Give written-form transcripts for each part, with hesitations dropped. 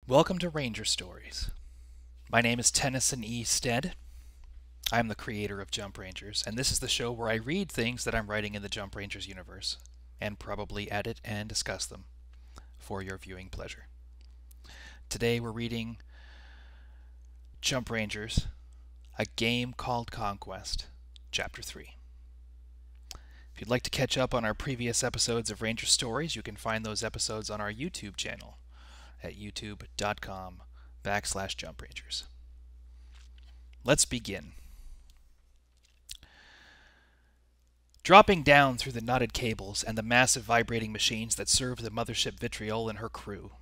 Welcome to Ranger Stories. My name is Tennyson E. Stead. I'm the creator of Jump Rangers, and this is the show where I read things that I'm writing in the Jump Rangers universe, and probably edit and discuss them for your viewing pleasure. Today we're reading Jump Rangers, A Game Called Conquest, Chapter 3. If you'd like to catch up on our previous episodes of Ranger Stories, you can find those episodes on our YouTube channel at youtube.com/JumpRangers. Let's begin. Dropping down through the knotted cables and the massive vibrating machines that served the mothership Vitriol and her crew,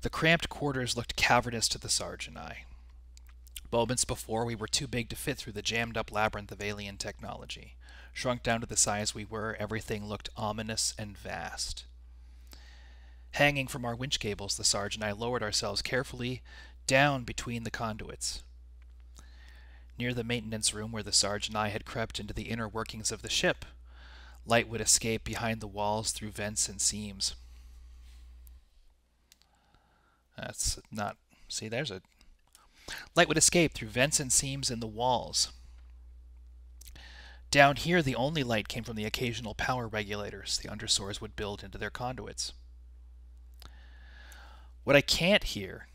the cramped quarters looked cavernous to the Sarge and I. Moments before, we were too big to fit through the jammed-up labyrinth of alien technology. Shrunk down to the size we were, everything looked ominous and vast. Hanging from our winch cables, the Sarge and I lowered ourselves carefully down between the conduits. Near the maintenance room where the Sarge and I had crept into the inner workings of the ship, light would escape behind the walls through vents and seams. That's not... See, there's a... Light would escape through vents and seams in the walls. Down here, the only light came from the occasional power regulators the undersoars would build into their conduits. What I can't hear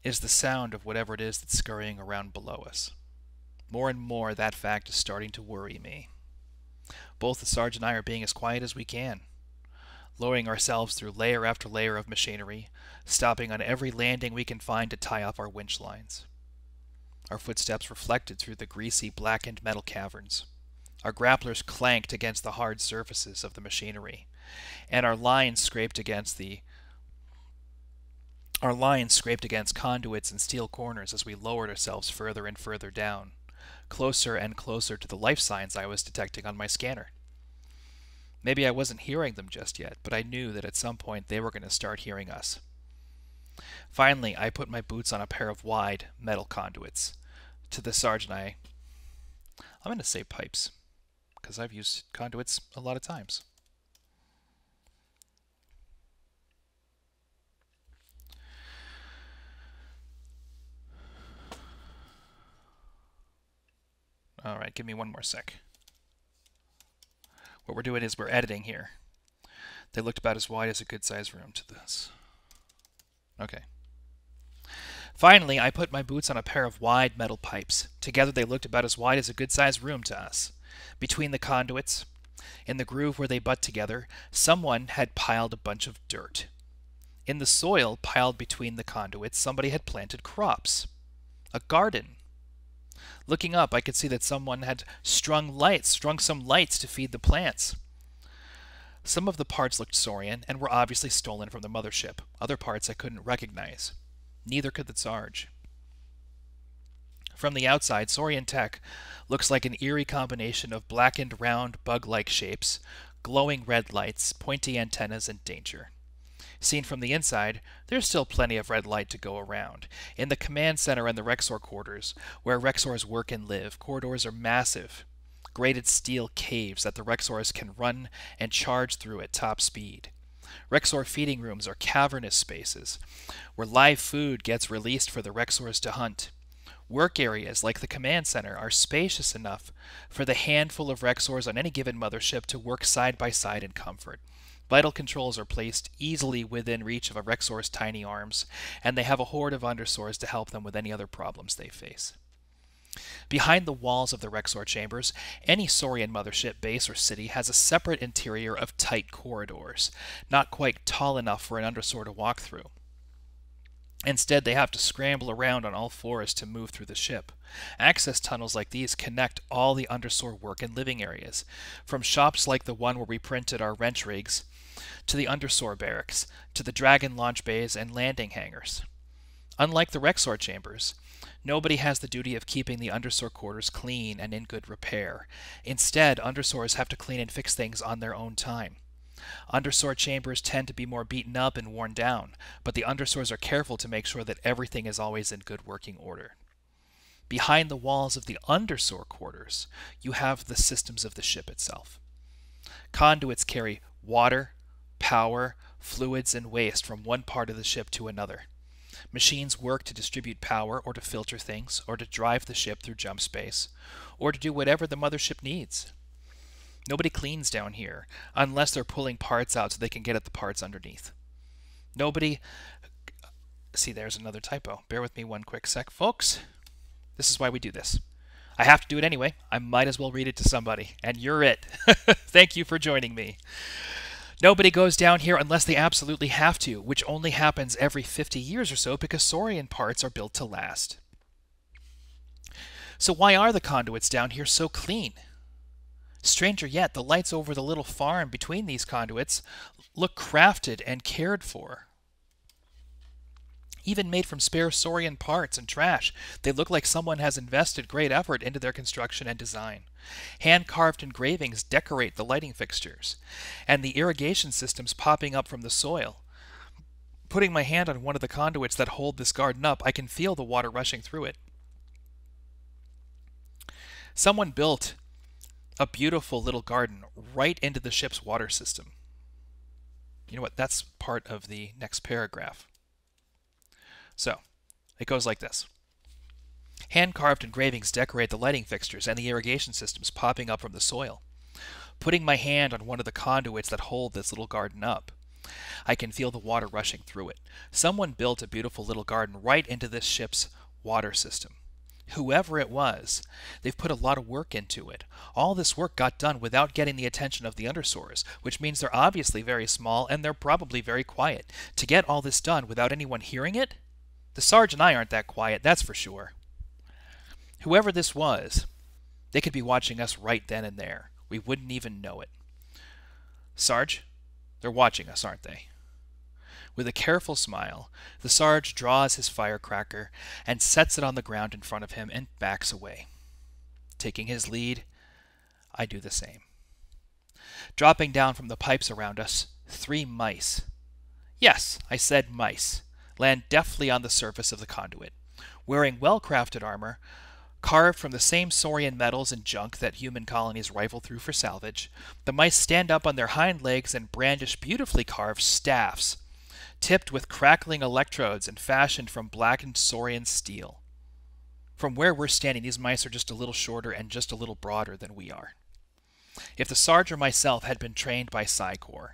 is the sound of whatever it is that's scurrying around below us. More and more, that fact is starting to worry me. Both the Sarge and I are being as quiet as we can, lowering ourselves through layer after layer of machinery, stopping on every landing we can find to tie up our winch lines. Our footsteps reflected through the greasy, blackened metal caverns. Our grapplers clanked against the hard surfaces of the machinery, and our lines scraped against conduits and steel corners as we lowered ourselves further and further down, closer and closer to the life signs I was detecting on my scanner. Maybe I wasn't hearing them just yet, but I knew that at some point they were going to start hearing us. Finally, I put my boots on a pair of wide metal conduits. To the Sarge and I'm going to say pipes, because I've used conduits a lot of times. Alright, give me one more sec. What we're doing is we're editing here. They looked about as wide as a good-sized room to this. Okay. Finally, I put my boots on a pair of wide metal pipes. Together they looked about as wide as a good-sized room to us. Between the conduits, in the groove where they butt together, someone had piled a bunch of dirt. In the soil piled between the conduits, somebody had planted crops. A garden. Looking up, I could see that someone had strung some lights to feed the plants. Some of the parts looked Saurian and were obviously stolen from the mothership. Other parts I couldn't recognize. Neither could the Sarge. From the outside, Saurian tech looks like an eerie combination of blackened, round, bug-like shapes, glowing red lights, pointy antennas, and danger. Seen from the inside, there's still plenty of red light to go around. In the command center and the Rexor quarters, where Rexors work and live, corridors are massive, grated steel caves that the Rexors can run and charge through at top speed. Rexor feeding rooms are cavernous spaces, where live food gets released for the Rexors to hunt. Work areas, like the command center, are spacious enough for the handful of Rexors on any given mothership to work side by side in comfort. Vital controls are placed easily within reach of a Rexor's tiny arms, and they have a horde of undersoars to help them with any other problems they face. Behind the walls of the Rexor chambers, any Saurian mothership base or city has a separate interior of tight corridors, not quite tall enough for an undersoar to walk through. Instead, they have to scramble around on all fours to move through the ship. Access tunnels like these connect all the undersoar work and living areas, from shops like the one where we printed our wrench rigs, to the undersoar barracks, to the Dragon launch bays and landing hangars. Unlike the Rexor chambers, nobody has the duty of keeping the undersoar quarters clean and in good repair. Instead, undersoars have to clean and fix things on their own time. Undersoar chambers tend to be more beaten up and worn down, but the undersoars are careful to make sure that everything is always in good working order. Behind the walls of the undersoar quarters, you have the systems of the ship itself. Conduits carry water, power, fluids, and waste from one part of the ship to another. Machines work to distribute power or to filter things or to drive the ship through jump space or to do whatever the mothership needs. Nobody cleans down here unless they're pulling parts out so they can get at the parts underneath. Nobody... See, there's another typo. Bear with me one quick sec, folks. This is why we do this. I have to do it anyway. I might as well read it to somebody. And you're it. Thank you for joining me. Nobody goes down here unless they absolutely have to, which only happens every 50 years or so because Saurian parts are built to last. So why are the conduits down here so clean? Stranger yet, the lights over the little farm between these conduits look crafted and cared for. Even made from spare Saurian parts and trash, they look like someone has invested great effort into their construction and design. Hand-carved engravings decorate the lighting fixtures, and the irrigation systems popping up from the soil. Putting my hand on one of the conduits that hold this garden up, I can feel the water rushing through it. Someone built a beautiful little garden right into the ship's water system. You know what? That's part of the next paragraph. So, it goes like this. Hand-carved engravings decorate the lighting fixtures and the irrigation systems popping up from the soil. Putting my hand on one of the conduits that hold this little garden up, I can feel the water rushing through it. Someone built a beautiful little garden right into this ship's water system. Whoever it was, they've put a lot of work into it. All this work got done without getting the attention of the undersoars, which means they're obviously very small and they're probably very quiet. To get all this done without anyone hearing it? The Sarge and I aren't that quiet, that's for sure. Whoever this was, they could be watching us right then and there. We wouldn't even know it. Sarge, they're watching us, aren't they? With a careful smile, the Sarge draws his firecracker and sets it on the ground in front of him and backs away. Taking his lead, I do the same. Dropping down from the pipes around us, 3 mice. Yes, I said mice. Land deftly on the surface of the conduit. Wearing well-crafted armor, carved from the same Saurian metals and junk that human colonies rifle through for salvage, the mice stand up on their hind legs and brandish beautifully carved staffs, tipped with crackling electrodes and fashioned from blackened Saurian steel. From where we're standing, these mice are just a little shorter and just a little broader than we are. If the Sarge or myself had been trained by Psycor,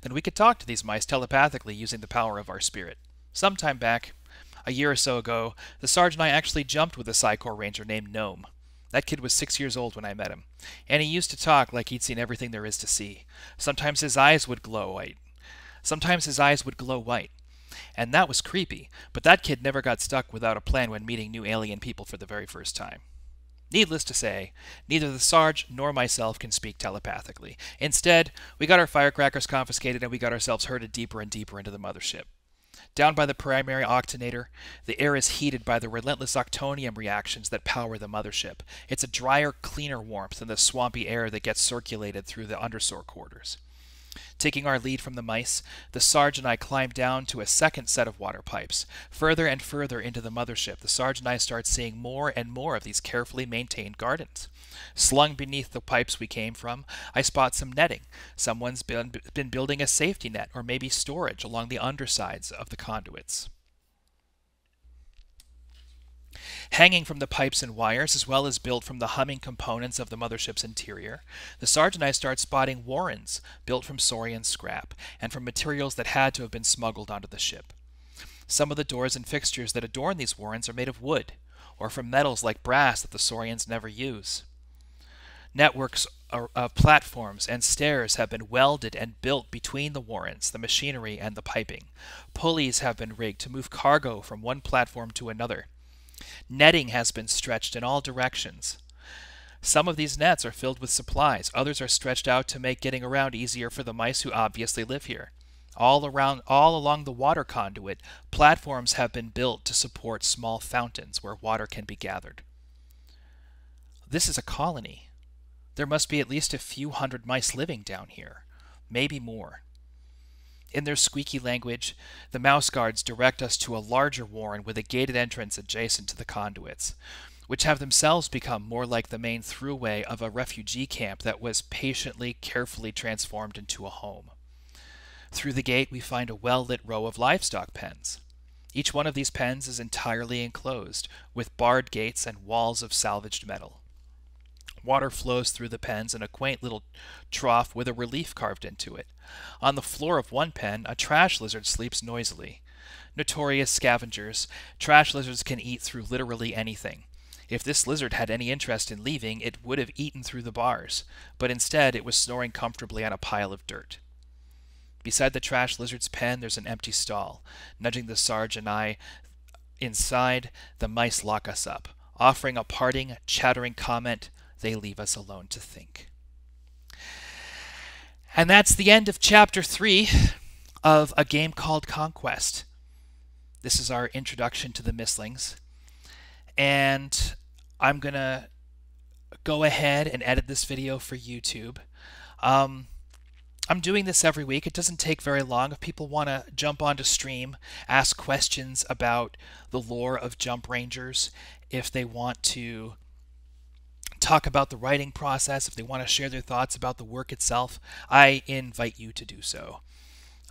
then we could talk to these mice telepathically using the power of our spirit. Sometime back, a year or so ago, the Sarge and I actually jumped with a Psycor ranger named Gnome. That kid was 6 years old when I met him, and he used to talk like he'd seen everything there is to see. Sometimes his eyes would glow white. And that was creepy, but that kid never got stuck without a plan when meeting new alien people for the very first time. Needless to say, neither the Sarge nor myself can speak telepathically. Instead, we got our firecrackers confiscated and we got ourselves herded deeper and deeper into the mothership. Down by the primary octanator, the air is heated by the relentless octonium reactions that power the mothership. It's a drier, cleaner warmth than the swampy air that gets circulated through the undersoar quarters. Taking our lead from the mice, the Sarge and I climb down to a second set of water pipes. Further and further into the mothership, the Sarge and I start seeing more and more of these carefully maintained gardens. Slung beneath the pipes we came from, I spot some netting. Someone's been building a safety net or maybe storage along the undersides of the conduits. Hanging from the pipes and wires, as well as built from the humming components of the mothership's interior, the Sarge and I start spotting warrens built from Saurian scrap and from materials that had to have been smuggled onto the ship. Some of the doors and fixtures that adorn these warrens are made of wood, or from metals like brass that the Saurians never use. Networks of platforms and stairs have been welded and built between the warrens, the machinery, and the piping. Pulleys have been rigged to move cargo from one platform to another. Netting has been stretched in all directions. Some of these nets are filled with supplies, others are stretched out to make getting around easier for the mice who obviously live here. All along the water conduit, platforms have been built to support small fountains where water can be gathered. This is a colony. There must be at least a few hundred mice living down here, maybe more. In their squeaky language, the mouse guards direct us to a larger warren with a gated entrance adjacent to the conduits, which have themselves become more like the main throughway of a refugee camp that was patiently, carefully transformed into a home. Through the gate, we find a well-lit row of livestock pens. Each one of these pens is entirely enclosed, with barred gates and walls of salvaged metal. Water flows through the pens in a quaint little trough with a relief carved into it. On the floor of one pen, a trash lizard sleeps noisily. Notorious scavengers, trash lizards can eat through literally anything. If this lizard had any interest in leaving, it would have eaten through the bars, but instead it was snoring comfortably on a pile of dirt. Beside the trash lizard's pen, there's an empty stall. Nudging the Sarge and I inside, the mice lock us up. Offering a parting, chattering comment, they leave us alone to think. And that's the end of Chapter 3 of A Game Called Conquest. This is our introduction to the Mistlings. And I'm going to go ahead and edit this video for YouTube. I'm doing this every week. It doesn't take very long. If people want to jump onto stream, ask questions about the lore of Jump Rangers, if they want to talk about the writing process, if they want to share their thoughts about the work itself, I invite you to do so.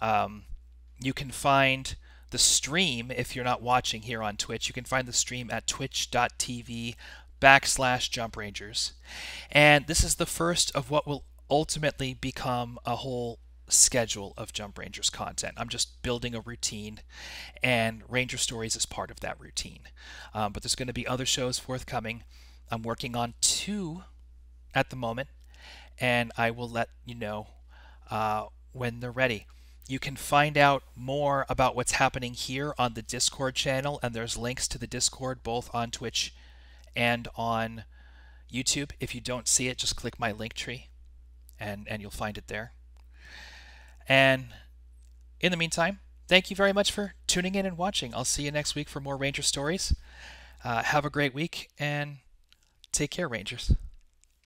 You can find the stream, if you're not watching here on Twitch, you can find the stream at twitch.tv/JumpRangers. And this is the first of what will ultimately become a whole schedule of Jump Rangers content. I'm just building a routine, and Ranger Stories is part of that routine. But there's going to be other shows forthcoming. I'm working on 2 at the moment, and I will let you know when they're ready. You can find out more about what's happening here on the Discord channel, and there's links to the Discord both on Twitch and on YouTube. If you don't see it, just click my link tree, and you'll find it there. And in the meantime, thank you very much for tuning in and watching. I'll see you next week for more Ranger Stories. Have a great week, and take care, Rangers.